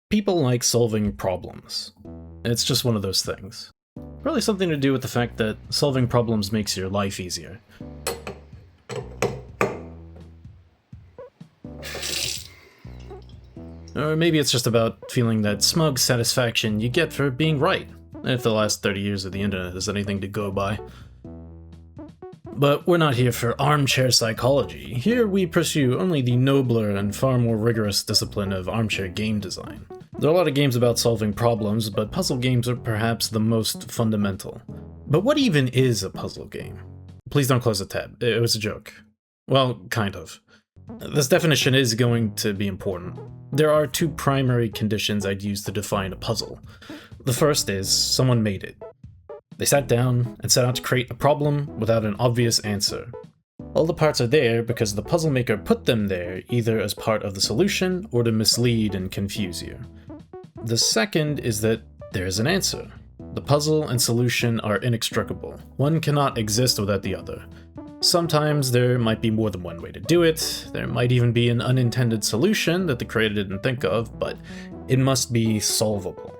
People like solving problems. It's just one of those things. Probably something to do with the fact that solving problems makes your life easier. Or maybe it's just about feeling that smug satisfaction you get for being right, if the last 30 years of the internet is anything to go by. But we're not here for armchair psychology. Here we pursue only the nobler and far more rigorous discipline of armchair game design. There are a lot of games about solving problems, but puzzle games are perhaps the most fundamental. But what even is a puzzle game? Please don't close the tab. It was a joke. Well, kind of. This definition is going to be important. There are two primary conditions I'd use to define a puzzle. The first is someone made it. They sat down and set out to create a problem without an obvious answer. All the parts are there because the puzzle maker put them there either as part of the solution or to mislead and confuse you. The second is that there is an answer. The puzzle and solution are inextricable. One cannot exist without the other. Sometimes there might be more than one way to do it, there might even be an unintended solution that the creator didn't think of, but it must be solvable.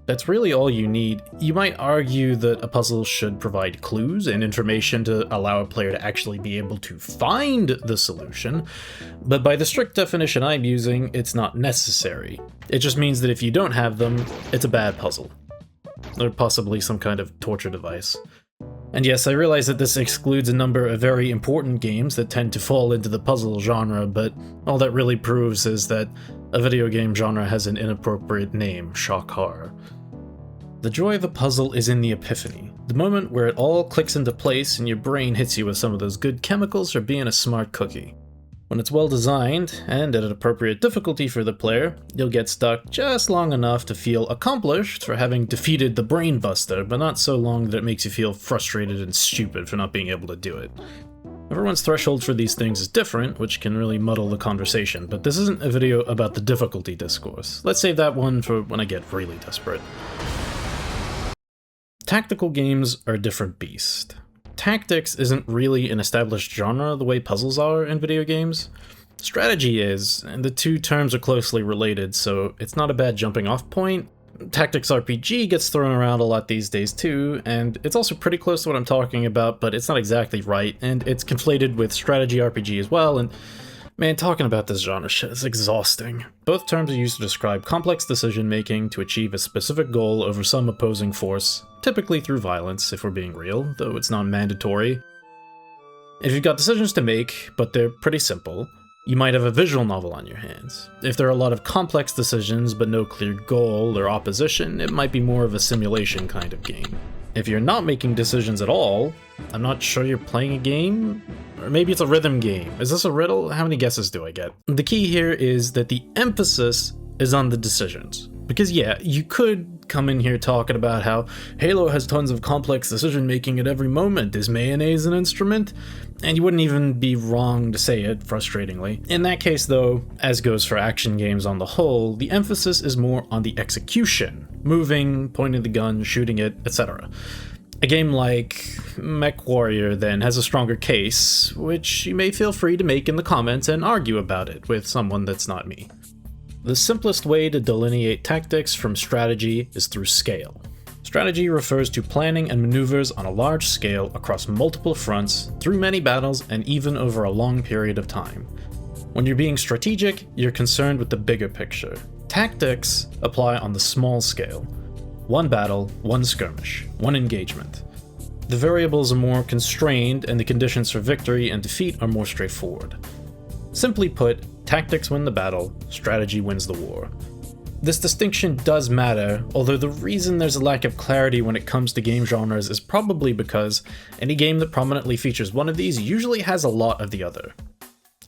That's really all you need. You might argue that a puzzle should provide clues and information to allow a player to actually be able to find the solution, but by the strict definition I'm using, it's not necessary. It just means that if you don't have them, it's a bad puzzle. Or possibly some kind of torture device. And yes, I realize that this excludes a number of very important games that tend to fall into the puzzle genre, but all that really proves is that a video game genre has an inappropriate name, shock horror. The joy of a puzzle is in the epiphany, the moment where it all clicks into place and your brain hits you with some of those good chemicals for being a smart cookie. When it's well designed, and at an appropriate difficulty for the player, you'll get stuck just long enough to feel accomplished for having defeated the brain buster, but not so long that it makes you feel frustrated and stupid for not being able to do it. Everyone's threshold for these things is different, which can really muddle the conversation, but this isn't a video about the difficulty discourse. Let's save that one for when I get really desperate. Tactical games are a different beast. Tactics isn't really an established genre the way puzzles are in video games. Strategy is, and the two terms are closely related, so it's not a bad jumping off point. Tactics RPG gets thrown around a lot these days too, and it's also pretty close to what I'm talking about, but it's not exactly right, and it's conflated with strategy RPG as well, and man, talking about this genre shit is exhausting. Both terms are used to describe complex decision-making to achieve a specific goal over some opposing force, typically through violence, if we're being real, though it's not mandatory. If you've got decisions to make, but they're pretty simple, you might have a visual novel on your hands. If there are a lot of complex decisions but no clear goal or opposition, it might be more of a simulation kind of game. If you're not making decisions at all, I'm not sure you're playing a game, or maybe it's a rhythm game. Is this a riddle? How many guesses do I get? The key here is that the emphasis is on the decisions. Because yeah, you could come in here talking about how Halo has tons of complex decision making at every moment. Is mayonnaise an instrument? And you wouldn't even be wrong to say it, frustratingly. In that case though, as goes for action games on the whole, the emphasis is more on the execution. Moving, pointing the gun, shooting it, etc. A game like MechWarrior then has a stronger case, which you may feel free to make in the comments and argue about it with someone that's not me. The simplest way to delineate tactics from strategy is through scale. Strategy refers to planning and maneuvers on a large scale across multiple fronts, through many battles, and even over a long period of time. When you're being strategic, you're concerned with the bigger picture. Tactics apply on the small scale. One battle, one skirmish, one engagement. The variables are more constrained, and the conditions for victory and defeat are more straightforward. Simply put, tactics win the battle, strategy wins the war. This distinction does matter, although the reason there's a lack of clarity when it comes to game genres is probably because any game that prominently features one of these usually has a lot of the other.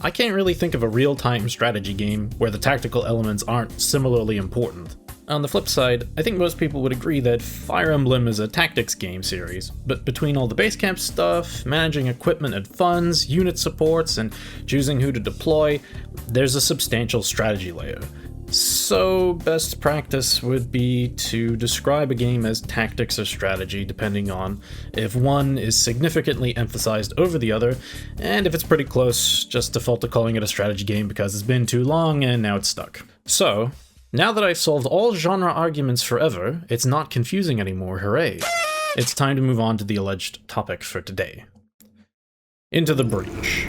I can't really think of a real-time strategy game where the tactical elements aren't similarly important. On the flip side, I think most people would agree that Fire Emblem is a tactics game series, but between all the base camp stuff, managing equipment and funds, unit supports, and choosing who to deploy, there's a substantial strategy layer. So best practice would be to describe a game as tactics or strategy depending on if one is significantly emphasized over the other, and if it's pretty close, just default to calling it a strategy game because it's been too long and now it's stuck. So, Now that I've solved all genre arguments forever, it's not confusing anymore, hooray. It's time to move on to the alleged topic for today. Into the Breach.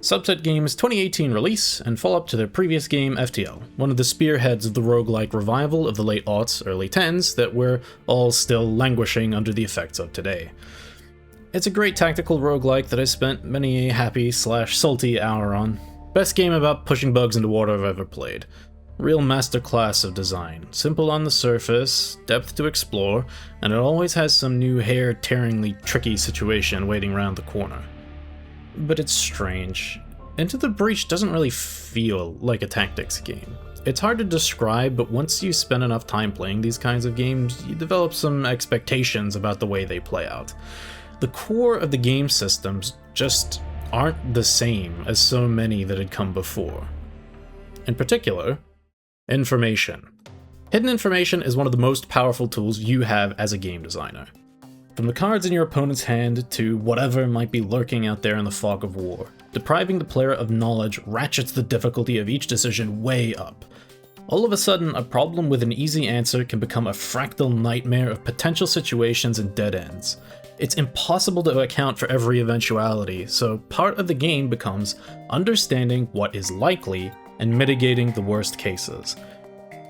Subset Games' 2018 release and follow-up to their previous game, FTL, one of the spearheads of the roguelike revival of the late aughts, early 10s that we're all still languishing under the effects of today. It's a great tactical roguelike that I spent many a happy/salty hour on. Best game about pushing bugs into water I've ever played. Real masterclass of design, simple on the surface, depth to explore, and it always has some new hair-tearingly tricky situation waiting around the corner. But it's strange. Into the Breach doesn't really feel like a tactics game. It's hard to describe, but once you spend enough time playing these kinds of games, you develop some expectations about the way they play out. The core of the game systems just aren't the same as so many that had come before. In particular, information. Hidden information is one of the most powerful tools you have as a game designer. From the cards in your opponent's hand to whatever might be lurking out there in the fog of war, depriving the player of knowledge ratchets the difficulty of each decision way up. All of a sudden, a problem with an easy answer can become a fractal nightmare of potential situations and dead ends. It's impossible to account for every eventuality, so part of the game becomes understanding what is likely and mitigating the worst cases.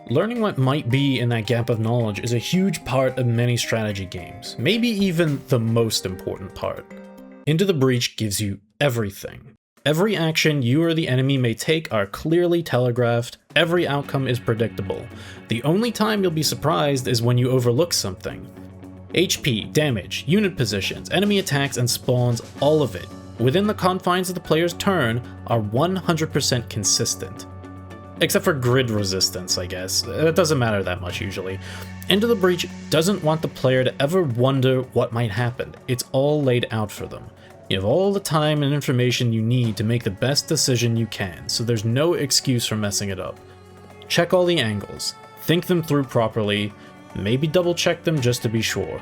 Learning what might be in that gap of knowledge is a huge part of many strategy games, maybe even the most important part. Into the Breach gives you everything. Every action you or the enemy may take are clearly telegraphed, every outcome is predictable. The only time you'll be surprised is when you overlook something. HP, damage, unit positions, enemy attacks, and spawns, all of it, within the confines of the player's turn, are 100% consistent. Except for grid resistance, I guess. It doesn't matter that much usually. Into the Breach doesn't want the player to ever wonder what might happen. It's all laid out for them. You have all the time and information you need to make the best decision you can, so there's no excuse for messing it up. Check all the angles, think them through properly, maybe double check them just to be sure.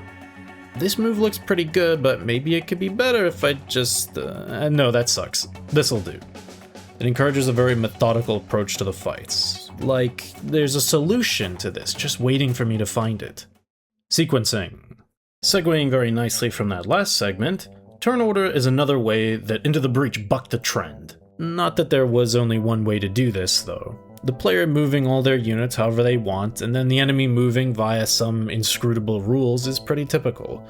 This move looks pretty good, but maybe it could be better if I just... no, that sucks. This'll do. It encourages a very methodical approach to the fights. Like, there's a solution to this, just waiting for me to find it. Sequencing. Segueing very nicely from that last segment, turn order is another way that Into the Breach bucked the trend. Not that there was only one way to do this, though. The player moving all their units however they want, and then the enemy moving via some inscrutable rules is pretty typical.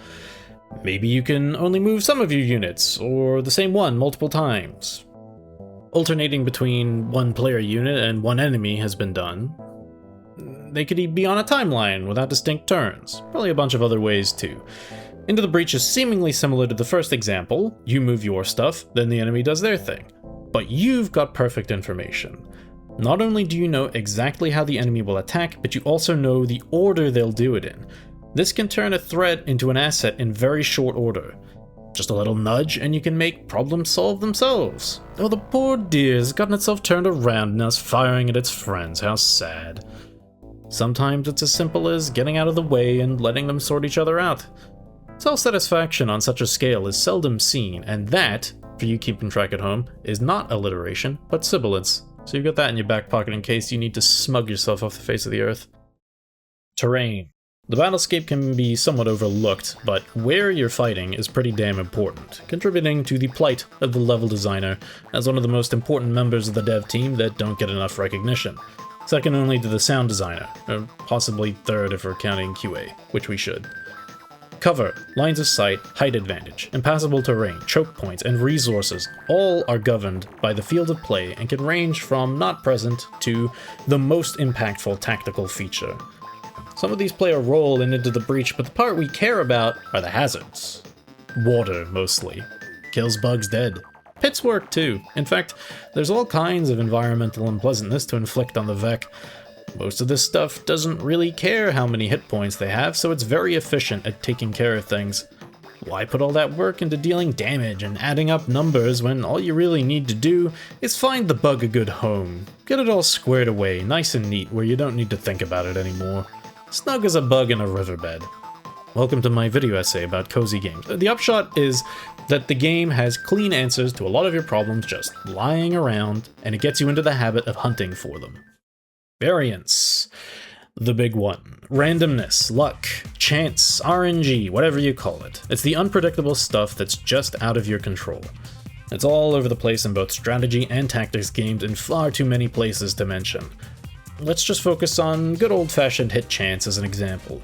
Maybe you can only move some of your units, or the same one multiple times. Alternating between one player unit and one enemy has been done. They could be on a timeline without distinct turns, probably a bunch of other ways too. Into the Breach is seemingly similar to the first example. You move your stuff, then the enemy does their thing. But you've got perfect information. Not only do you know exactly how the enemy will attack, but you also know the order they'll do it in. This can turn a threat into an asset in very short order. Just a little nudge and you can make problems solve themselves. Oh, the poor dear's gotten itself turned around and is firing at its friends, how sad. Sometimes it's as simple as getting out of the way and letting them sort each other out. Self-satisfaction on such a scale is seldom seen, and that, for you keeping track at home, is not alliteration, but sibilance. So you've got that in your back pocket in case you need to smug yourself off the face of the earth. Terrain. The battlescape can be somewhat overlooked, but where you're fighting is pretty damn important, contributing to the plight of the level designer as one of the most important members of the dev team that don't get enough recognition. Second only to the sound designer, or possibly third if we're counting QA, which we should. Cover, lines of sight, height advantage, impassable terrain, choke points, and resources all are governed by the field of play and can range from not present to the most impactful tactical feature. Some of these play a role in Into the Breach, but the part we care about are the hazards. Water, mostly. Kills bugs dead. Pits work too. In fact, there's all kinds of environmental unpleasantness to inflict on the Vec. Most of this stuff doesn't really care how many hit points they have, so it's very efficient at taking care of things. Why put all that work into dealing damage and adding up numbers when all you really need to do is find the bug a good home? Get it all squared away, nice and neat, where you don't need to think about it anymore. Snug as a bug in a riverbed. Welcome to my video essay about cozy games. The upshot is that the game has clean answers to a lot of your problems just lying around, and it gets you into the habit of hunting for them. Variance. The big one. Randomness, luck, chance, RNG, whatever you call it. It's the unpredictable stuff that's just out of your control. It's all over the place in both strategy and tactics games in far too many places to mention. Let's just focus on good old-fashioned hit chance as an example.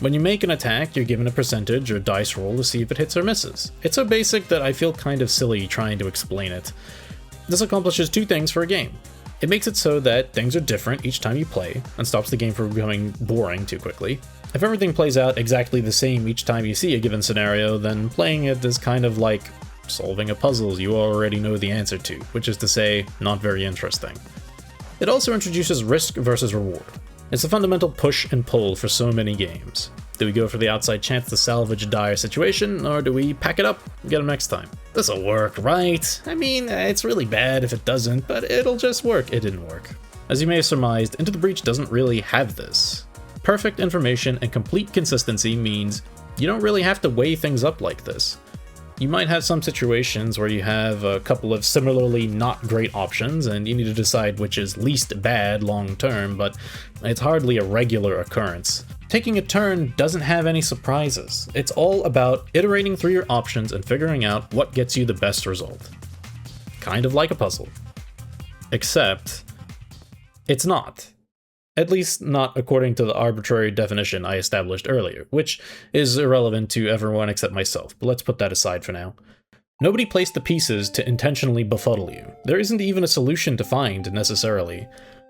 When you make an attack, you're given a percentage or dice roll to see if it hits or misses. It's so basic that I feel kind of silly trying to explain it. This accomplishes two things for a game. It makes it so that things are different each time you play, and stops the game from becoming boring too quickly. If everything plays out exactly the same each time you see a given scenario, then playing it is kind of like solving a puzzle you already know the answer to, which is to say, not very interesting. It also introduces risk versus reward. It's a fundamental push and pull for so many games. Do we go for the outside chance to salvage a dire situation, or do we pack it up and get them next time? This'll work, right? I mean, it's really bad if it doesn't, but it'll just work. It didn't work. As you may have surmised, Into the Breach doesn't really have this. Perfect information and complete consistency means you don't really have to weigh things up like this. You might have some situations where you have a couple of similarly not great options and you need to decide which is least bad long term, but it's hardly a regular occurrence. Taking a turn doesn't have any surprises. It's all about iterating through your options and figuring out what gets you the best result. Kind of like a puzzle. Except, it's not. At least not according to the arbitrary definition I established earlier, which is irrelevant to everyone except myself, but let's put that aside for now. Nobody placed the pieces to intentionally befuddle you. There isn't even a solution to find, necessarily.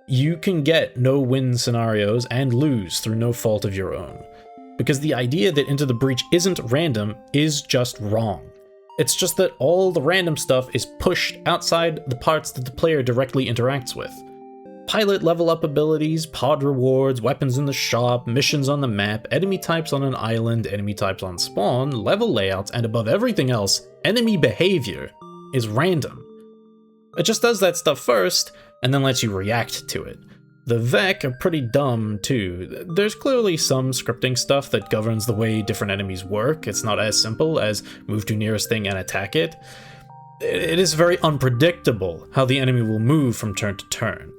You can get no-win scenarios and lose through no fault of your own. Because the idea that Into the Breach isn't random is just wrong. It's just that all the random stuff is pushed outside the parts that the player directly interacts with. Pilot level up abilities, pod rewards, weapons in the shop, missions on the map, enemy types on an island, enemy types on spawn, level layouts, and above everything else, enemy behavior is random. It just does that stuff first, and then lets you react to it. The VEC are pretty dumb too. There's clearly some scripting stuff that governs the way different enemies work. It's not as simple as move to nearest thing and attack it. It is very unpredictable how the enemy will move from turn to turn.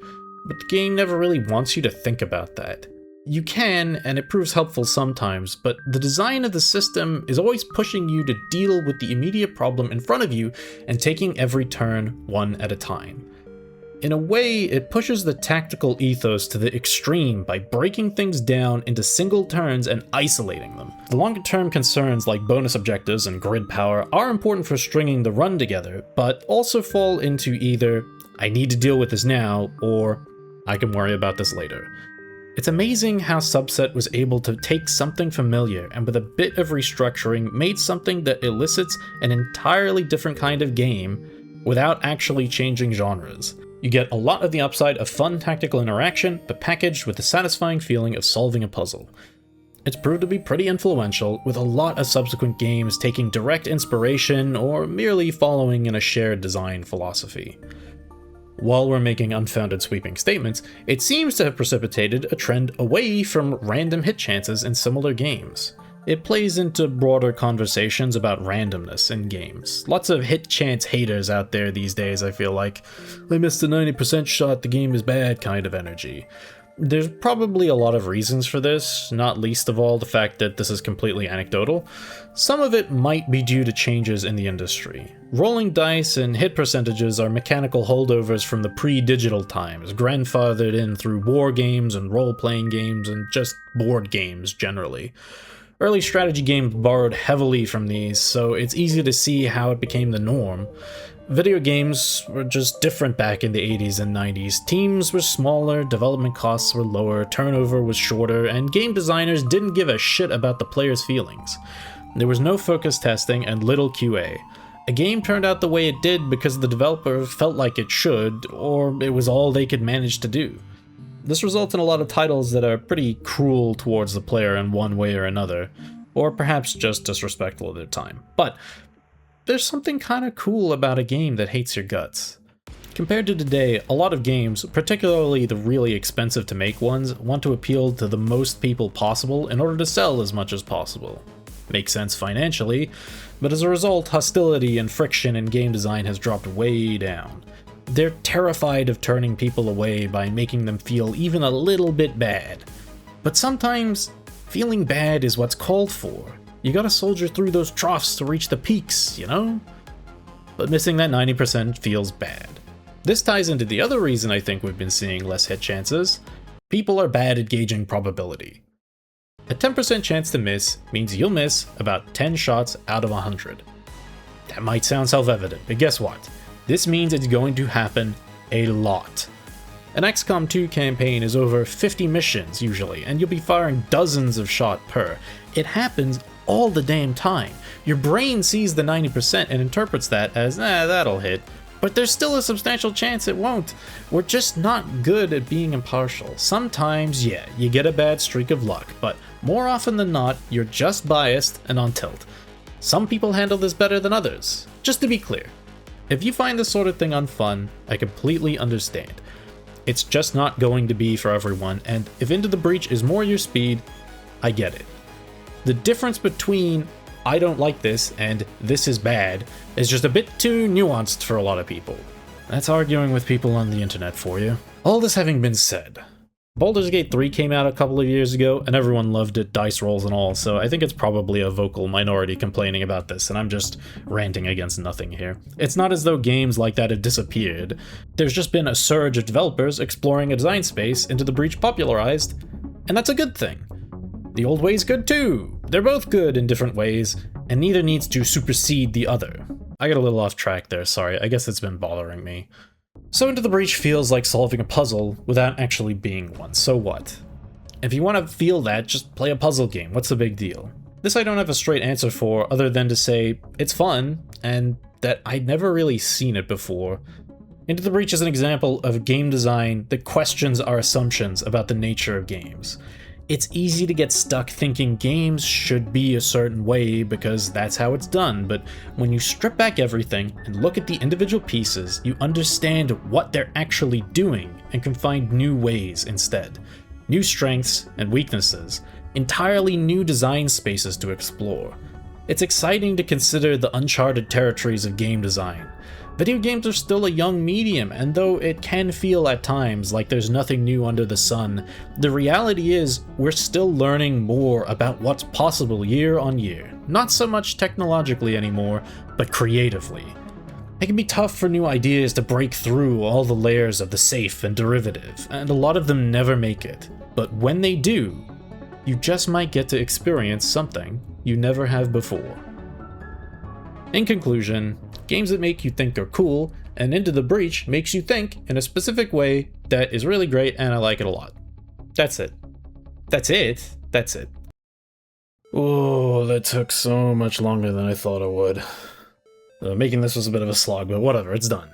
But the game never really wants you to think about that. You can, and it proves helpful sometimes, but the design of the system is always pushing you to deal with the immediate problem in front of you and taking every turn one at a time. In a way, it pushes the tactical ethos to the extreme by breaking things down into single turns and isolating them. The longer-term concerns like bonus objectives and grid power are important for stringing the run together, but also fall into either, I need to deal with this now, or I can worry about this later. It's amazing how Subset was able to take something familiar and with a bit of restructuring made something that elicits an entirely different kind of game without actually changing genres. You get a lot of the upside of fun tactical interaction, but packaged with the satisfying feeling of solving a puzzle. It's proved to be pretty influential, with a lot of subsequent games taking direct inspiration or merely following in a shared design philosophy. While we're making unfounded sweeping statements, it seems to have precipitated a trend away from random hit chances in similar games. It plays into broader conversations about randomness in games. Lots of hit chance haters out there these days, I feel like. I missed a 90% shot, the game is bad kind of energy. There's probably a lot of reasons for this, not least of all the fact that this is completely anecdotal. Some of it might be due to changes in the industry. Rolling dice and hit percentages are mechanical holdovers from the pre-digital times, grandfathered in through war games and role-playing games and just board games generally. Early strategy games borrowed heavily from these, so it's easy to see how it became the norm. Video games were just different back in the 80s and 90s. Teams were smaller, development costs were lower, turnover was shorter, and game designers didn't give a shit about the players' feelings. There was no focus testing and little QA. A game turned out the way it did because the developer felt like it should, or it was all they could manage to do. This results in a lot of titles that are pretty cruel towards the player in one way or another, or perhaps just disrespectful of their time. But there's something kind of cool about a game that hates your guts. Compared to today, a lot of games, particularly the really expensive to make ones, want to appeal to the most people possible in order to sell as much as possible. Makes sense financially, but as a result, hostility and friction in game design has dropped way down. They're terrified of turning people away by making them feel even a little bit bad. But sometimes, feeling bad is what's called for. You gotta soldier through those troughs to reach the peaks, you know? But missing that 90% feels bad. This ties into the other reason I think we've been seeing less hit chances. People are bad at gauging probability. A 10% chance to miss means you'll miss about 10 shots out of 100. That might sound self-evident, but guess what? This means it's going to happen a lot. An XCOM 2 campaign is over 50 missions usually, and you'll be firing dozens of shots per. It happens all the damn time. Your brain sees the 90% and interprets that as, that'll hit, but there's still a substantial chance it won't. We're just not good at being impartial. Sometimes, yeah, you get a bad streak of luck, but more often than not, you're just biased and on tilt. Some people handle this better than others. Just to be clear, if you find this sort of thing unfun, I completely understand. It's just not going to be for everyone, and if Into the Breach is more your speed, I get it. The difference between I don't like this and this is bad is just a bit too nuanced for a lot of people. That's arguing with people on the internet for you. All this having been said, Baldur's Gate 3 came out a couple of years ago and everyone loved it, dice rolls and all, so I think it's probably a vocal minority complaining about this, and I'm just ranting against nothing here. It's not as though games like that have disappeared. There's just been a surge of developers exploring a design space Into the Breach popularized, and that's a good thing. The old way's good too. They're both good in different ways, and neither needs to supersede the other. I got a little off track there, sorry, I guess it's been bothering me. So Into the Breach feels like solving a puzzle without actually being one, so what? If you want to feel that, just play a puzzle game, what's the big deal? This I don't have a straight answer for, other than to say it's fun, and that I'd never really seen it before. Into the Breach is an example of game design that questions our assumptions about the nature of games. It's easy to get stuck thinking games should be a certain way because that's how it's done, but when you strip back everything and look at the individual pieces, you understand what they're actually doing and can find new ways instead. New strengths and weaknesses, entirely new design spaces to explore. It's exciting to consider the uncharted territories of game design. Video games are still a young medium, and though it can feel at times like there's nothing new under the sun, the reality is we're still learning more about what's possible year on year. Not so much technologically anymore, but creatively. It can be tough for new ideas to break through all the layers of the safe and derivative, and a lot of them never make it. But when they do, you just might get to experience something you never have before. In conclusion, games that make you think are cool, and Into the Breach makes you think in a specific way that is really great and I like it a lot. That's it. That's it? That's it. Oh, that took so much longer than I thought it would. Making this was a bit of a slog, but whatever, it's done.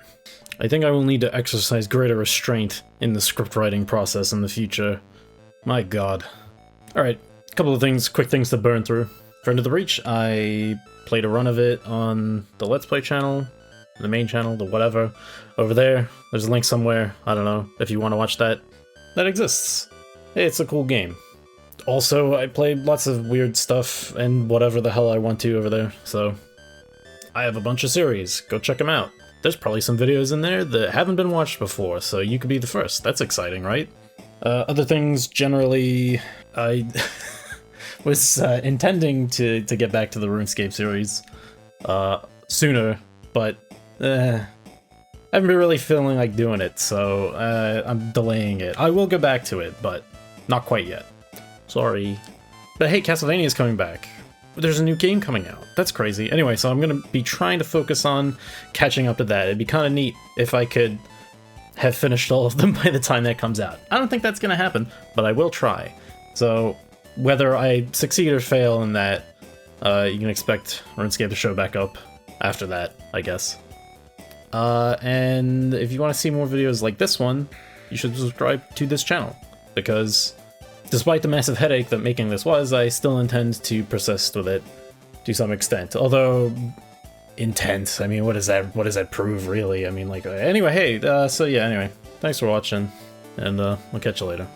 I think I will need to exercise greater restraint in the script writing process in the future. My god. Alright, a couple of things, quick things to burn through. For Into the Breach, I played a run of it on the Let's Play channel, the main channel, the whatever. Over there, there's a link somewhere, I don't know, if you want to watch that. That exists. It's a cool game. Also, I played lots of weird stuff and whatever the hell I want to over there, so I have a bunch of series, go check them out. There's probably some videos in there that haven't been watched before, so you could be the first. That's exciting, right? Other things, generally, I was intending to get back to the RuneScape series sooner, but I haven't been really feeling like doing it, so I'm delaying it. I will go back to it, but not quite yet. Sorry. But hey, Castlevania is coming back. There's a new game coming out. That's crazy. Anyway, so I'm going to be trying to focus on catching up to that. It'd be kind of neat if I could have finished all of them by the time that comes out. I don't think that's going to happen, but I will try. So whether I succeed or fail in that, you can expect RuneScape to show back up after that, I guess. And if you want to see more videos like this one, you should subscribe to this channel, because despite the massive headache that making this was, I still intend to persist with it to some extent. Although, intense, I mean, what does that prove, really? I mean, like, anyway, hey, so yeah, anyway, thanks for watching, and we'll catch you later.